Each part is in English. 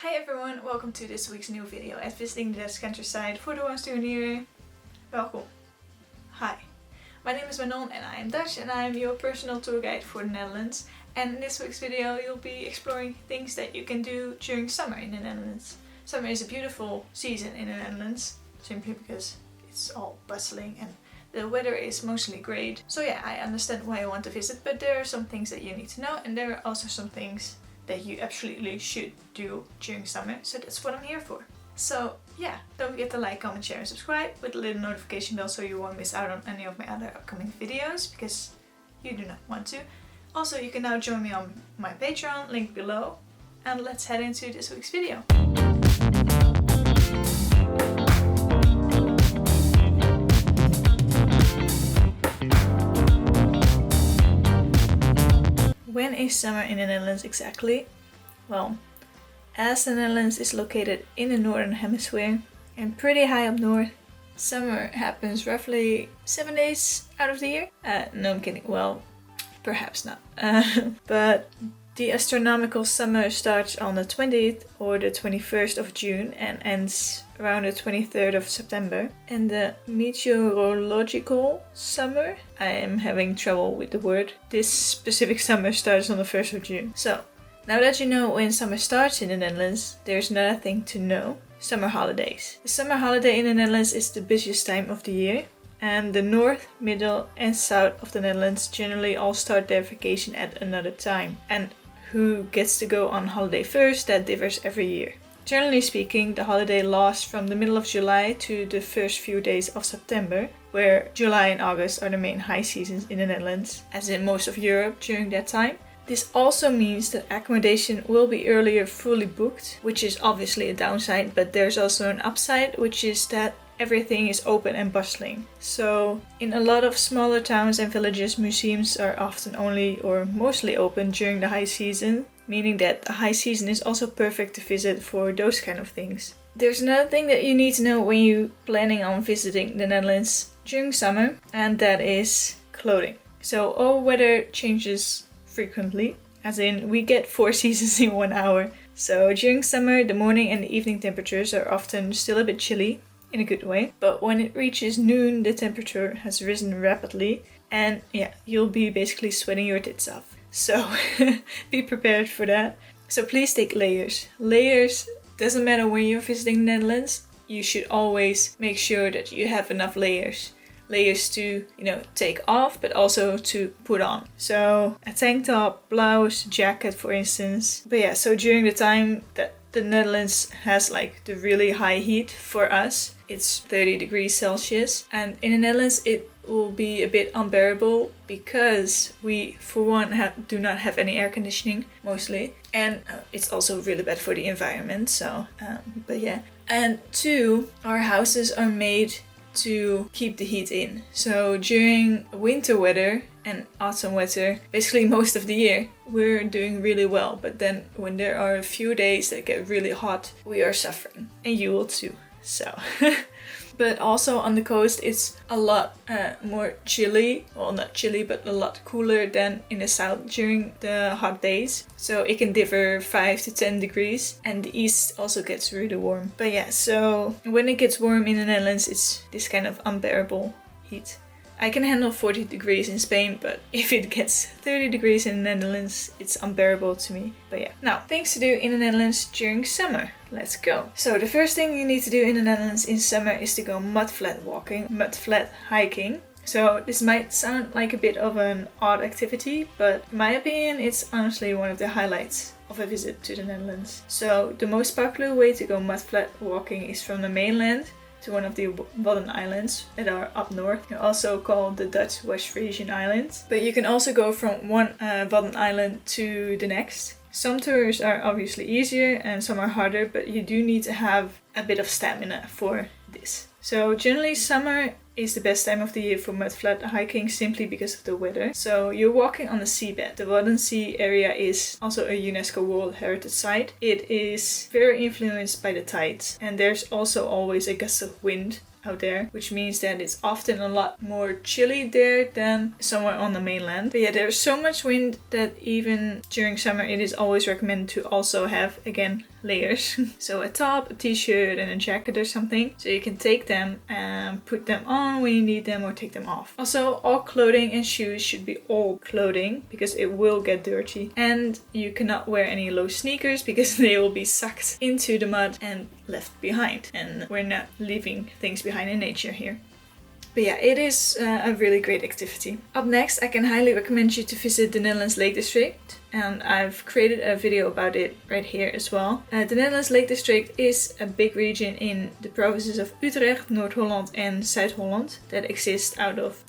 Hi everyone, welcome to this week's new video at Visiting the Dutch Countryside. For the ones who are new, welcome. Hi, my name is Manon and I am Dutch and I am your personal tour guide for the Netherlands. And in this week's video you'll be exploring things that you can do during summer in the Netherlands. Summer is a beautiful season in the Netherlands, simply because it's all bustling and the weather is mostly great. So yeah, I understand why you want to visit, but there are some things that you need to know and there are also some things that you absolutely should do during summer, so that's what I'm here for. So yeah, don't forget to like, comment, share and subscribe with the little notification bell so you won't miss out on any of my other upcoming videos, because you do not want to. Also, you can now join me on my Patreon, link below, and let's head into this week's video. When is summer in the Netherlands exactly? Well, as the Netherlands is located in the northern hemisphere and pretty high up north, summer happens roughly 7 days out of the year. No, I'm kidding. Well, perhaps not. But the astronomical summer starts on the 20th or the 21st of June and ends around the 23rd of September. And the meteorological summer, I am having trouble with the word, this specific summer starts on the 1st of June. So, now that you know when summer starts in the Netherlands, there's another thing to know: summer holidays. The summer holiday in the Netherlands is the busiest time of the year. And the north, middle and south of the Netherlands generally all start their vacation at another time. And who gets to go on holiday first, that differs every year. Generally speaking, the holiday lasts from the middle of July to the first few days of September, where July and August are the main high seasons in the Netherlands, as in most of Europe during that time. This also means that accommodation will be earlier fully booked, which is obviously a downside, but there's also an upside, which is that everything is open and bustling. So in a lot of smaller towns and villages, museums are often only or mostly open during the high season, meaning that the high season is also perfect to visit for those kind of things. There's another thing that you need to know when you're planning on visiting the Netherlands during summer, and that is clothing. So all weather changes frequently, as in we get 4 seasons in 1 hour. So during summer, the morning and the evening temperatures are often still a bit chilly, in a good way, but when it reaches noon the temperature has risen rapidly and yeah, you'll be basically sweating your tits off. So be prepared for that. So please take layers. Layers, doesn't matter when you're visiting the Netherlands, you should always make sure that you have enough layers. Layers to, take off, but also to put on. So a tank top, blouse, jacket for instance. But yeah, so during the time that the Netherlands has like the really high heat for us, it's 30 degrees Celsius. And in the Netherlands it will be a bit unbearable because we, for one, do not have any air conditioning, mostly. And it's also really bad for the environment, so, but yeah. And 2, our houses are made to keep the heat in. So during winter weather and autumn weather, basically most of the year, we're doing really well. But then when there are a few days that get really hot, we are suffering. And you will too. So. But also on the coast it's a lot more chilly. Well, not chilly, but a lot cooler than in the south during the hot days. So it can differ 5 to 10 degrees. And the east also gets really warm. But yeah, so when it gets warm in the Netherlands, it's this kind of unbearable heat. I can handle 40 degrees in Spain, but if it gets 30 degrees in the Netherlands, it's unbearable to me. But yeah, now, things to do in the Netherlands during summer. Let's go. So the first thing you need to do in the Netherlands in summer is to go mudflat walking, mudflat hiking. So this might sound like a bit of an odd activity, but in my opinion, it's honestly one of the highlights of a visit to the Netherlands. So the most popular way to go mudflat walking is from the mainland to one of the Wadden Islands that are up north. They're also called the Dutch West Frisian Islands. But you can also go from one Wadden Island to the next. Some tours are obviously easier and some are harder, but you do need to have a bit of stamina for this. So generally summer is the best time of the year for mudflat hiking simply because of the weather. So you're walking on the seabed. The Wadden Sea area is also a UNESCO World Heritage Site. It is very influenced by the tides, and there's also always a gust of wind out there, which means that it's often a lot more chilly there than somewhere on the mainland. But yeah, there's so much wind that even during summer it is always recommended to also have, again, layers. So a top, a t-shirt and a jacket or something. So you can take them and put them on when you need them or take them off. Also, all clothing and shoes should be all clothing because it will get dirty. And you cannot wear any low sneakers because they will be sucked into the mud and left behind. And we're not leaving things behind in nature here. But yeah, it is a really great activity. Up next, I can highly recommend you to visit the Netherlands Lake District. And I've created a video about it right here as well. The Netherlands Lake District is a big region in the provinces of Utrecht, Noord-Holland and Zuid-Holland that exist out of,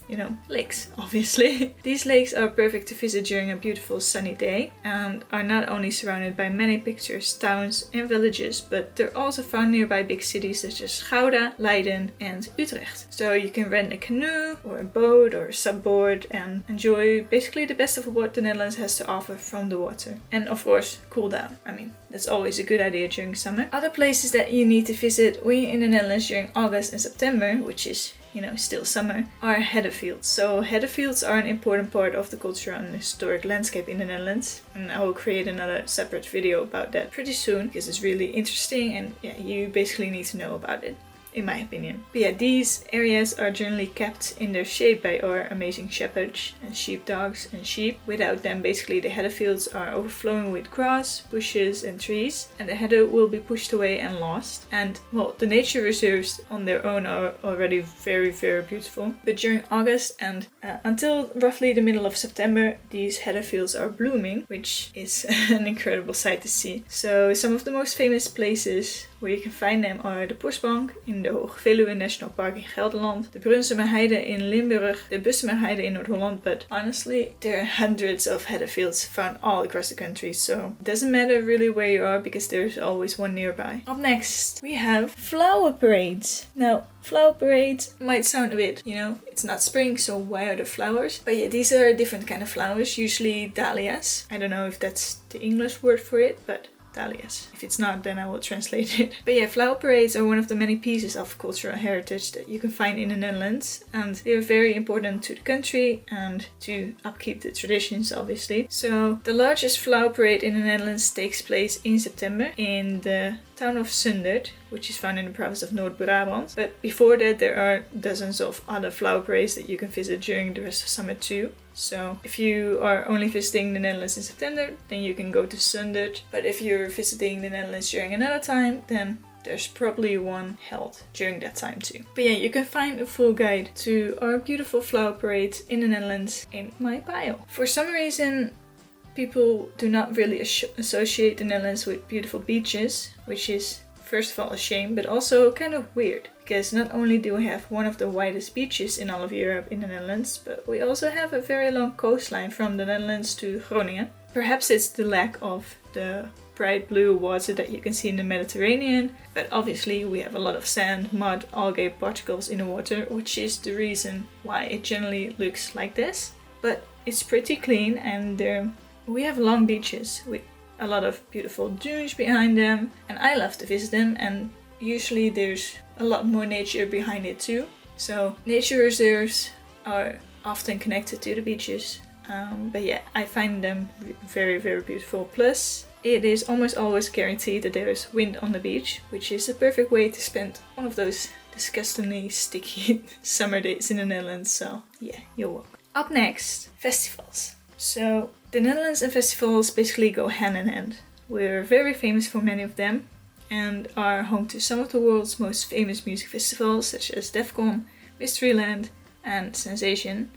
lakes, obviously. These lakes are perfect to visit during a beautiful sunny day and are not only surrounded by many picturesque towns and villages, but they're also found nearby big cities such as Gouda, Leiden and Utrecht. So you can rent a canoe or a boat or a subboard and enjoy basically the best of what the Netherlands has to offer from the water. And of course, cool down. I mean, that's always a good idea during summer. Other places that you need to visit when you're in the Netherlands during August and September, which is, still summer, are heather fields. So heather fields are an important part of the cultural and historic landscape in the Netherlands. And I will create another separate video about that pretty soon because it's really interesting and you basically need to know about it, in my opinion. But yeah, these areas are generally kept in their shape by our amazing shepherds and sheepdogs and sheep. Without them, basically the heather fields are overflowing with grass, bushes and trees, and the heather will be pushed away and lost. And well, the nature reserves on their own are already very, very beautiful. But during August and until roughly the middle of September, these heather fields are blooming, which is an incredible sight to see. So some of the most famous places where you can find them are the Bosbank in the Hoge Veluwe National Park in Gelderland, the Brunsumer Heide in Limburg, the Bussum Heide in Noord-Holland, but honestly, there are hundreds of heather fields found all across the country, so it doesn't matter really where you are because there's always one nearby. Up next, we have flower parades. Now, flower parades might sound a bit, it's not spring, so why are there flowers? But yeah, these are a different kind of flowers, usually dahlias. I don't know if that's the English word for it, but dahlias. If it's not, then I will translate it. But yeah, flower parades are one of the many pieces of cultural heritage that you can find in the Netherlands, and they are very important to the country and to upkeep the traditions, obviously. So the largest flower parade in the Netherlands takes place in September in the town of Zundert, which is found in the province of Noord-Brabant. But before that, there are dozens of other flower parades that you can visit during the rest of summer too. So if you are only visiting the Netherlands in September, then you can go to Zundert. But if you're visiting the Netherlands during another time, then there's probably one held during that time too. But yeah, you can find a full guide to our beautiful flower parades in the Netherlands in my bio. For some reason, people do not really associate the Netherlands with beautiful beaches, which is first of all a shame, but also kind of weird. Because not only do we have one of the widest beaches in all of Europe in the Netherlands, but we also have a very long coastline from the Netherlands to Groningen. Perhaps it's the lack of the bright blue water that you can see in the Mediterranean, but obviously we have a lot of sand, mud, algae, particles in the water, which is the reason why it generally looks like this. But it's pretty clean, and we have long beaches with a lot of beautiful dunes behind them, and I love to visit them, and usually there's a lot more nature behind it too. So nature reserves are often connected to the beaches, but yeah, I find them very, very beautiful. Plus, it is almost always guaranteed that there is wind on the beach, which is a perfect way to spend one of those disgustingly sticky summer days in the Netherlands. So yeah, you're welcome. Up next, festivals. So the Netherlands and festivals basically go hand in hand. We're very famous for many of them and are home to some of the world's most famous music festivals such as Defcon, Mysteryland and Sensation.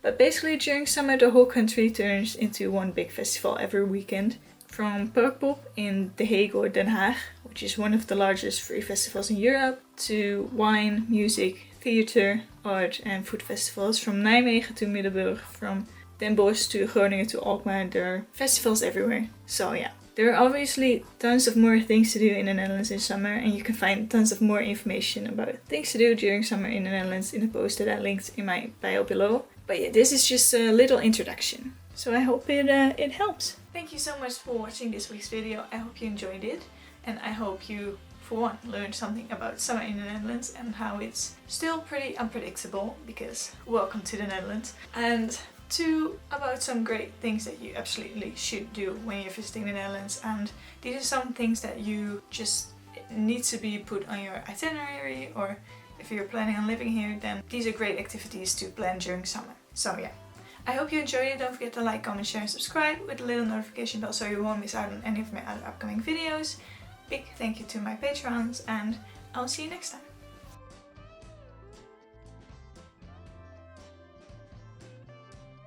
But basically during summer the whole country turns into one big festival every weekend. From Parkpop in The Hague or Den Haag, which is one of the largest free festivals in Europe, to wine, music, theatre, art and food festivals from Nijmegen to Middelburg, from Den Bosch to Groningen to Alkmaar. There are festivals everywhere. So yeah, there are obviously tons of more things to do in the Netherlands in summer, and you can find tons of more information about things to do during summer in the Netherlands in the post that I linked in my bio below. But yeah, this is just a little introduction. So I hope it helps. Thank you so much for watching this week's video. I hope you enjoyed it, and I hope you, for one, learned something about summer in the Netherlands and how it's still pretty unpredictable, because welcome to the Netherlands. And about some great things that you absolutely should do when you're visiting the Netherlands, and these are some things that you just need to be put on your itinerary, or if you're planning on living here, then these are great activities to plan during summer. So yeah, I hope you enjoyed it. Don't forget to like, comment, share and subscribe with the little notification bell so you won't miss out on any of my other upcoming videos. Big thank you to my patrons, and I'll see you next time.